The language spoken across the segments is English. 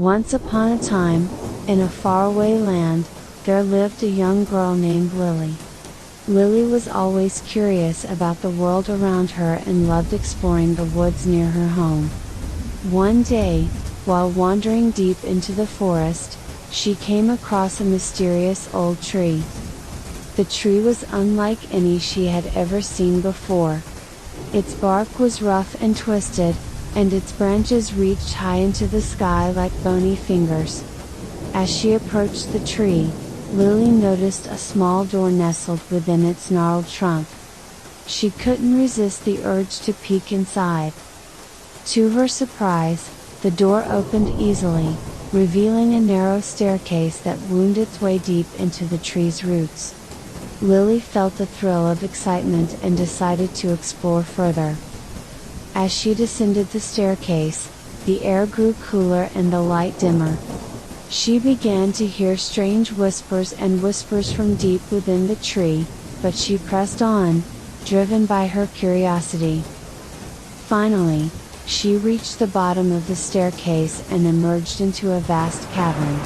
Once upon a time, in a faraway land, there lived a young girl named Lily. Lily was always curious about the world around her and loved exploring the woods near her home. One day, while wandering deep into the forest, she came across a mysterious old tree. The tree was unlike any she had ever seen before. Its bark was rough and twisted, and its branches reached high into the sky like bony fingers. As she approached the tree, Lily noticed a small door nestled within its gnarled trunk. She couldn't resist the urge to peek inside. To her surprise, the door opened easily, revealing a narrow staircase that wound its way deep into the tree's roots. Lily felt a thrill of excitement and decided to explore further. As she descended the staircase, the air grew cooler and the light dimmer. She began to hear strange whispers from deep within the tree, but she pressed on, driven by her curiosity. Finally, she reached the bottom of the staircase and emerged into a vast cavern.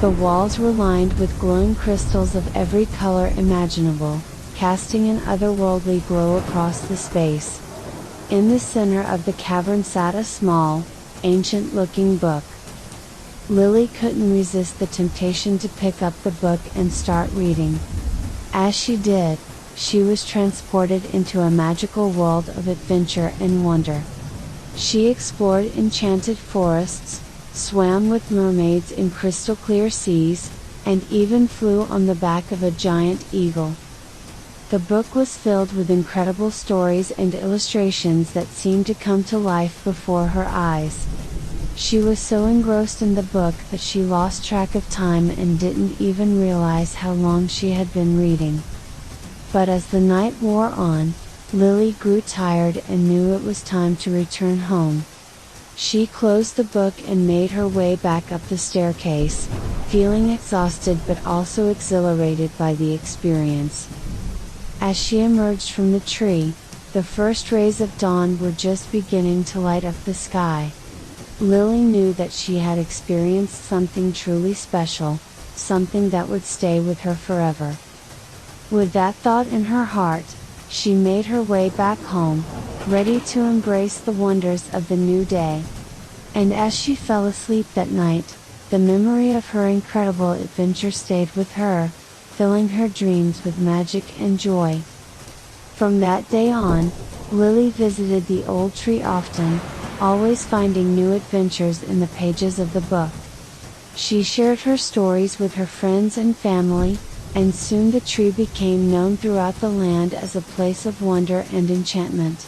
The walls were lined with glowing crystals of every color imaginable, casting an otherworldly glow across the space. In the center of the cavern sat a small, ancient-looking book. Lily couldn't resist the temptation to pick up the book and start reading. As she did, she was transported into a magical world of adventure and wonder. She explored enchanted forests, swam with mermaids in crystal-clear seas, and even flew on the back of a giant eagle. The book was filled with incredible stories and illustrations that seemed to come to life before her eyes. She was so engrossed in the book that she lost track of time and didn't even realize how long she had been reading. But as the night wore on, Lily grew tired and knew it was time to return home. She closed the book and made her way back up the staircase, feeling exhausted but also exhilarated by the experience. As she emerged from the tree, the first rays of dawn were just beginning to light up the sky. Lily knew that she had experienced something truly special, something that would stay with her forever. With that thought in her heart, she made her way back home, ready to embrace the wonders of the new day. And as she fell asleep that night, the memory of her incredible adventure stayed with her, filling her dreams with magic and joy. From that day on, Lily visited the old tree often, always finding new adventures in the pages of the book. She shared her stories with her friends and family, and soon the tree became known throughout the land as a place of wonder and enchantment.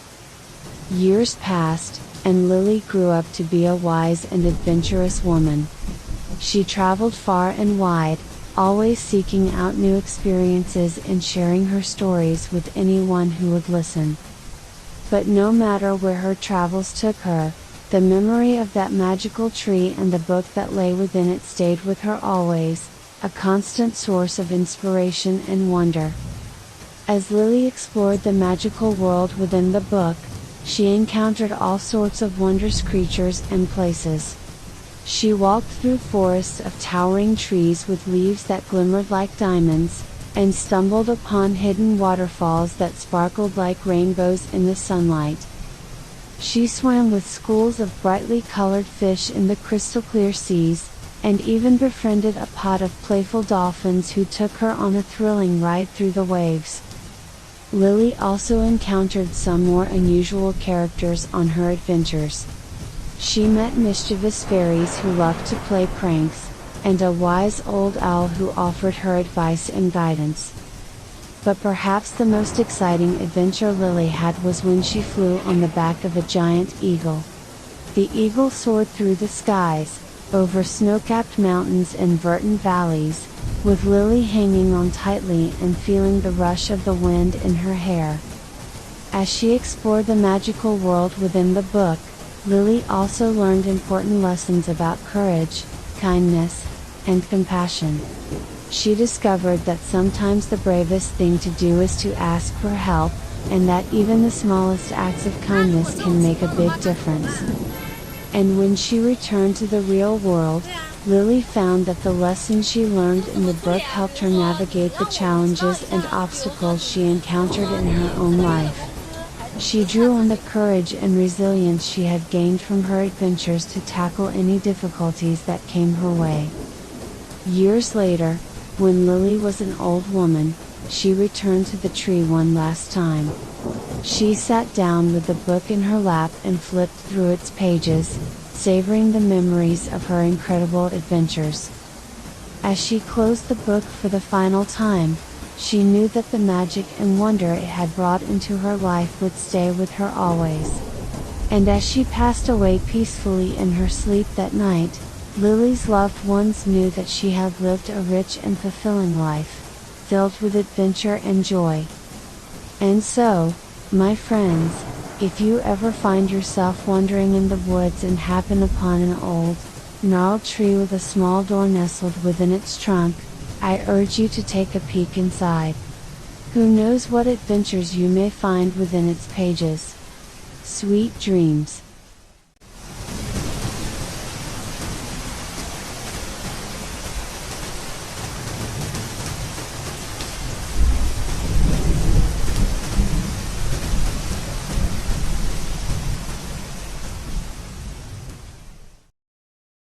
Years passed, and Lily grew up to be a wise and adventurous woman. She traveled far and wide, always seeking out new experiences and sharing her stories with anyone who would listen. But no matter where her travels took her, the memory of that magical tree and the book that lay within it stayed with her always, a constant source of inspiration and wonder. As Lily explored the magical world within the book, she encountered all sorts of wondrous creatures and places. She walked through forests of towering trees with leaves that glimmered like diamonds, and stumbled upon hidden waterfalls that sparkled like rainbows in the sunlight. She swam with schools of brightly colored fish in the crystal-clear seas, and even befriended a pod of playful dolphins who took her on a thrilling ride through the waves. Lily also encountered some more unusual characters on her adventures. She met mischievous fairies who loved to play pranks, and a wise old owl who offered her advice and guidance. But perhaps the most exciting adventure Lily had was when she flew on the back of a giant eagle. The eagle soared through the skies, over snow-capped mountains and verdant valleys, with Lily hanging on tightly and feeling the rush of the wind in her hair. As she explored the magical world within the book, Lily also learned important lessons about courage, kindness, and compassion. She discovered that sometimes the bravest thing to do is to ask for help, and that even the smallest acts of kindness can make a big difference. And when she returned to the real world, Lily found that the lessons she learned in the book helped her navigate the challenges and obstacles she encountered in her own life. She drew on the courage and resilience she had gained from her adventures to tackle any difficulties that came her way. Years later, when Lily was an old woman, she returned to the tree one last time. She sat down with the book in her lap and flipped through its pages, savoring the memories of her incredible adventures. As she closed the book for the final time, she knew that the magic and wonder it had brought into her life would stay with her always. And as she passed away peacefully in her sleep that night, Lily's loved ones knew that she had lived a rich and fulfilling life, filled with adventure and joy. And so, my friends, if you ever find yourself wandering in the woods and happen upon an old, gnarled tree with a small door nestled within its trunk, I urge you to take a peek inside. Who knows what adventures you may find within its pages? Sweet dreams.